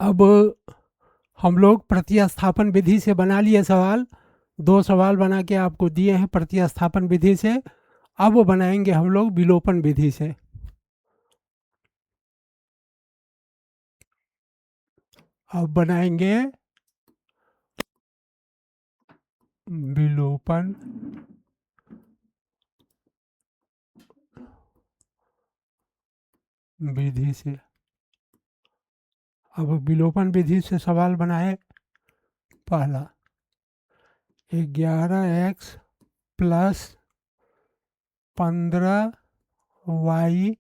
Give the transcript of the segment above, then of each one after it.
अब हम लोग प्रतिस्थापन विधि से बना लिए सवाल। 2 सवाल बना के आपको दिए हैं प्रतिस्थापन विधि से। अब बनाएंगे हम लोग विलोपन विधि से। अब बनाएंगे विलोपन विधि से। अब विलोपन विधि से सवाल बनाए। पहला 11x प्लस 15y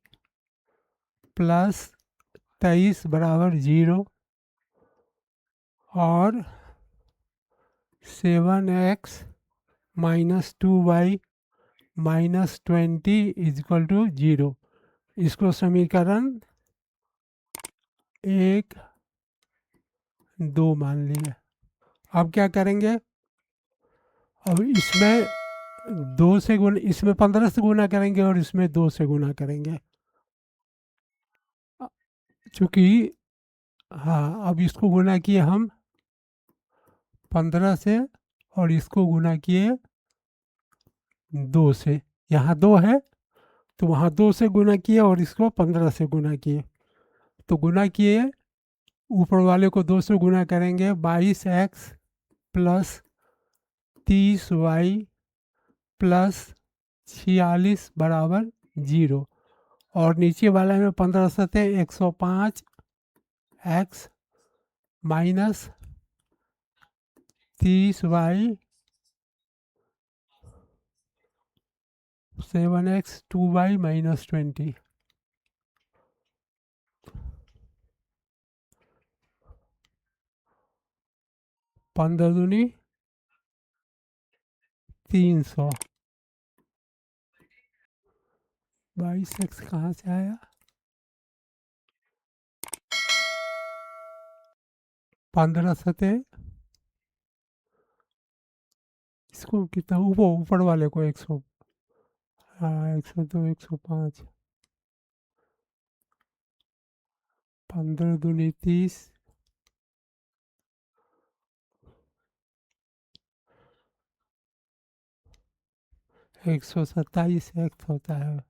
प्लस 23 बराबर 0 और 7x minus 2y minus 20 equal to 0। इसको समीकरण 1 2 मान लिए। अब क्या करेंगे? अब इसमें 2 से गुना, इसमें 15 से गुना करेंगे और इसमें 2 से गुना करेंगे। चूँकि हाँ, अब इसको गुना किए हम 15 से और इसको गुना किए 2 से। यहाँ 2 है तो वहाँ 2 से गुना किए और इसको 15 से गुना किए। तो गुना किए, ऊपर वाले को 2 से गुना करेंगे, 22x प्लस 30y प्लस 46 बराबर 0 और नीचे वाला में 15 सते 105 x minus 30y 7x 2y minus 20। 15 दूनी 300। 22x कहाँ से आया? 15 सते, इसको कितना, वो ऊपर वाले को 100, हाँ 102 105, 15 दूनी 30, 127 एक्स होता है।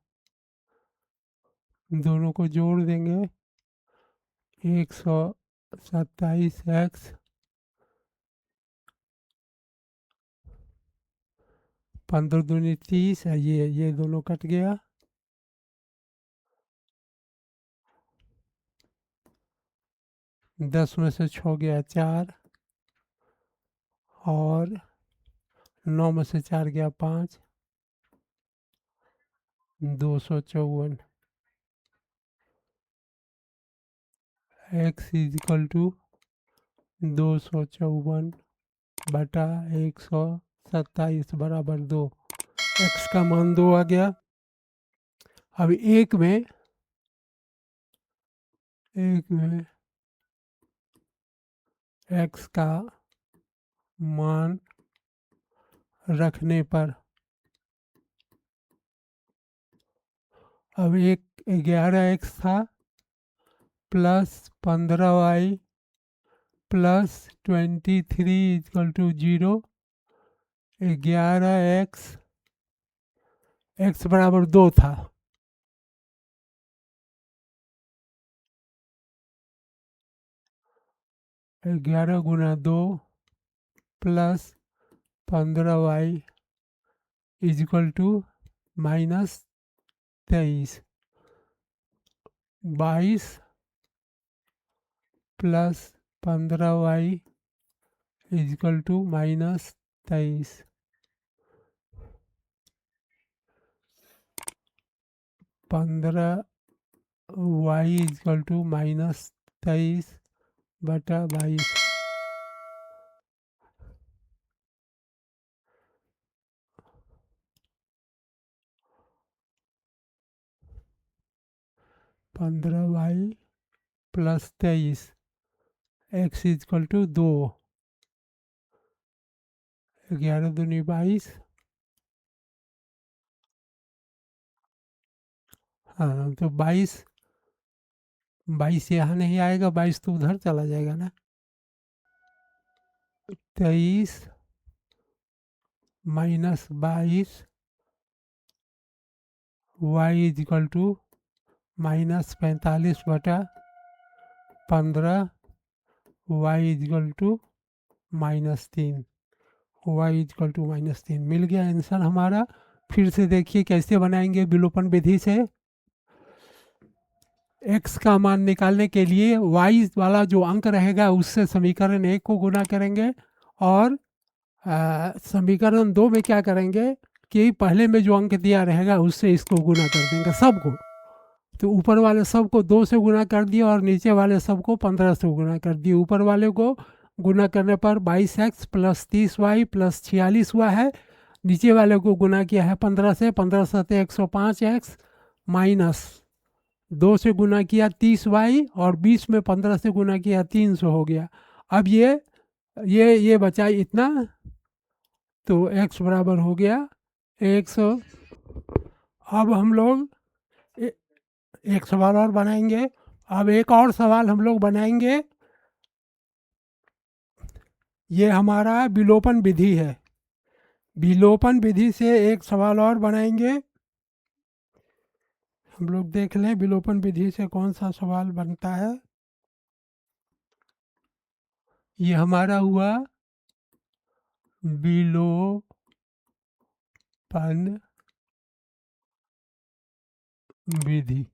दोनों को जोड़ देंगे, 127 एक्स 15 दूनी 30 है, ये दोनों कट गया। 10 में से 6 गया 4 और 9 में से 4 गया 5, 254। एक्स इजिकल टू 254 बटा 127 बराबर 2। एक्स का मान 2 आ गया। अब एक में एक्स का मान रखने पर, अब एक 11x था प्लस 15y प्लस 23 इक्वल टू 0। 11x, एक्स बराबर 2 था, 11 गुना 2 प्लस 15y इक्वल टू माइनस 23। 22 प्लस 15y equal to minus 23। 15y equal to minus 23 बटा 22। 15y प्लस 23, एक्स इक्वल टू 2, 11 दूनी 22, हाँ तो 22 22 यहाँ नहीं आएगा, 22 तो उधर चला जाएगा ना। 23 minus 22 Y is equal to minus 45/15 Y is equal to -3। Y is equal to -3 मिल गया आंसर हमारा। फिर से देखिए कैसे बनाएंगे विलोपन विधि से। x का मान निकालने के लिए y वाला जो अंक रहेगा उससे समीकरण 1 को गुना करेंगे, और समीकरण 2 में क्या करेंगे कि पहले में जो अंक दिया रहेगा उससे इसको गुना कर देंगे सबको। तो ऊपर वाले सब को 2 से गुना कर दिए और नीचे वाले सब को 15 से गुना कर दिए। ऊपर वाले को गुना करने पर 22x प्लस 30y प्लस 46 हुआ है। नीचे वाले को गुना किया है 15 से, 15 सते 105x माइनस 2 से गुना किया 30y और 20 में 15 से गुना किया 300 हो गया। अब ये बचा इतना, तो x बराबर हो गया 100। अब हम लोग एक सवाल और बनाएंगे। अब एक और सवाल हम लोग बनाएंगे, ये हमारा विलोपन विधि है। विलोपन विधि से एक सवाल और बनाएंगे। हम लोग देख लें विलोपन विधि से कौन सा सवाल बनता है। ये हमारा हुआ विलोपन विधि।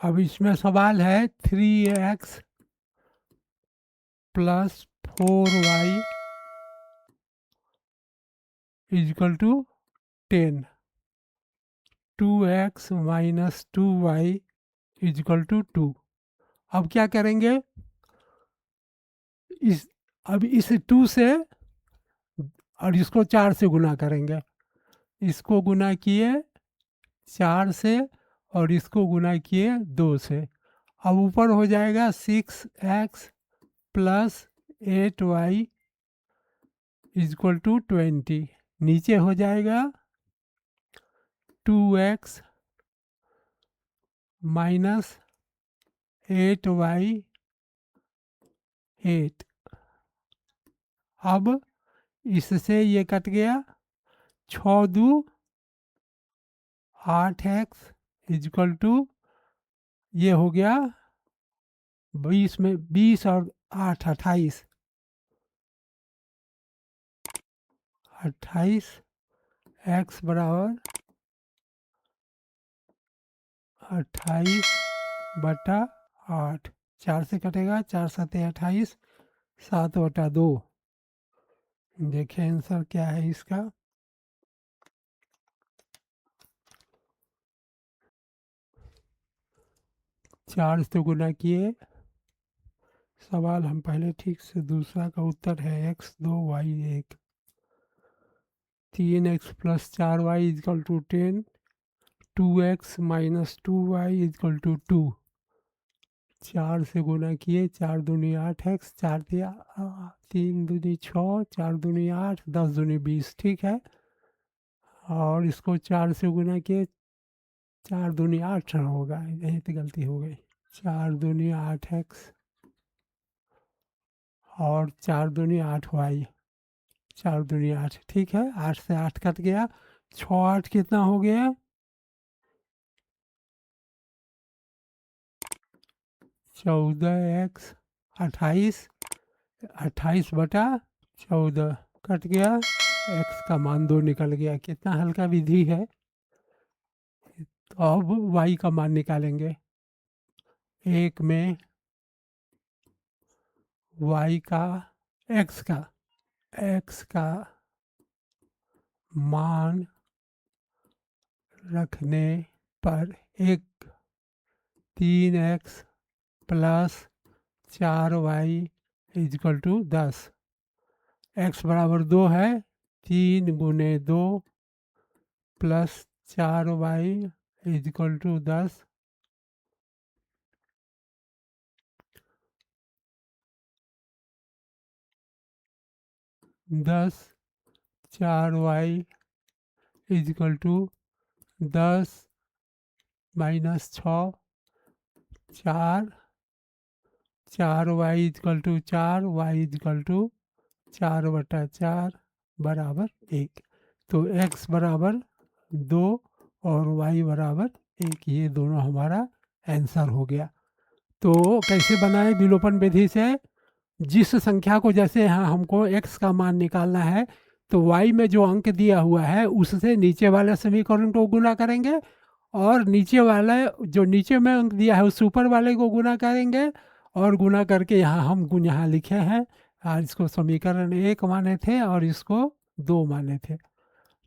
अब इसमें सवाल है 3x plus 4y is equal to 10, 2x minus 2y is equal to 2। अब क्या करेंगे, अब इस 2 से और इसको 4 से गुना करेंगे। इसको गुना किए 4 से और इसको गुना किए 2 से। अब ऊपर हो जाएगा 6x plus 8y equal to 20। नीचे हो जाएगा 2x माइनस 8y 8। अब इससे ये कट गया, 6 2 8x इजक्वल टू ये हो गया 20 में 20 और 8 28। 28 x बराबर 28/8। 4 से कटेगा, 4 सते 28, 7/2। देखिए आंसर क्या है इसका। चार से गुना किए, सवाल हम पहले ठीक से, दूसरा का उत्तर है x2 y1। 3x plus 4y is equal to 10, 2x minus 2y is equal to 2। 4 से गुना किए, 4 दूनी 8x, 4 दिया 3 दूनी 6, 4 दूनी 8, 10 दूनी 20। ठीक है, और इसको 4 से गुना किए, 4 दूनी 8 होगा, यहीं तो गलती हो गई। 4 दूनी 8x और 4 दूनी 8y, 4 दूनी 8। ठीक है, 8 से 8 कट गया, 6 8 कितना हो गया, 14x 28, 28/14 कट गया, x का मान 2 निकल गया। कितना हल्का विधि है। तो अब y का मान निकालेंगे। एक में y का x का मान रखने पर 3x plus 4y is equal to 10। x बराबर 2 है, 3 गुने 2 plus 4y is equal to 10। 10 4y is equal to 10 माइनस 6, 4 4y equal to 4, Y equal to 4/4 बराबर 1। तो x बराबर 2 और y बराबर 1, ये दोनों हमारा आंसर हो गया। तो कैसे बनाए विलोपन विधि से? जिस संख्या को, जैसे यहाँ हमको x का मान निकालना है, तो y में जो अंक दिया हुआ है उससे नीचे वाले समीकरण को गुना करेंगे, और नीचे वाले जो नीचे में अंक दिया है उस ऊपर वाले को गुना करेंगे, और गुना करके यहाँ हम यहाँ लिखे हैं, और इसको समीकरण 1 माने थे और इसको 2 माने थे।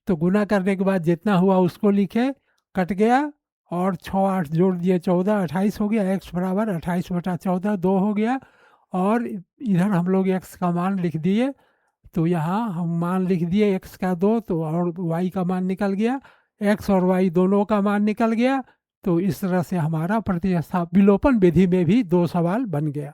तो गुना करने के बाद जितना हुआ उसको लिखे, कट गया, और 6 8 जोड़ दिए 14, 28 हो गया। x बराबर 28/14 2 हो गया, और इधर हम लोग x का मान लिख दिए। तो यहाँ हम मान लिख दिए x का 2, तो और y का मान निकल गया, x और y दोनों का मान निकल गया। तो इस तरह से हमारा प्रतिस्थापन विलोपन विधि में भी 2 सवाल बन गया।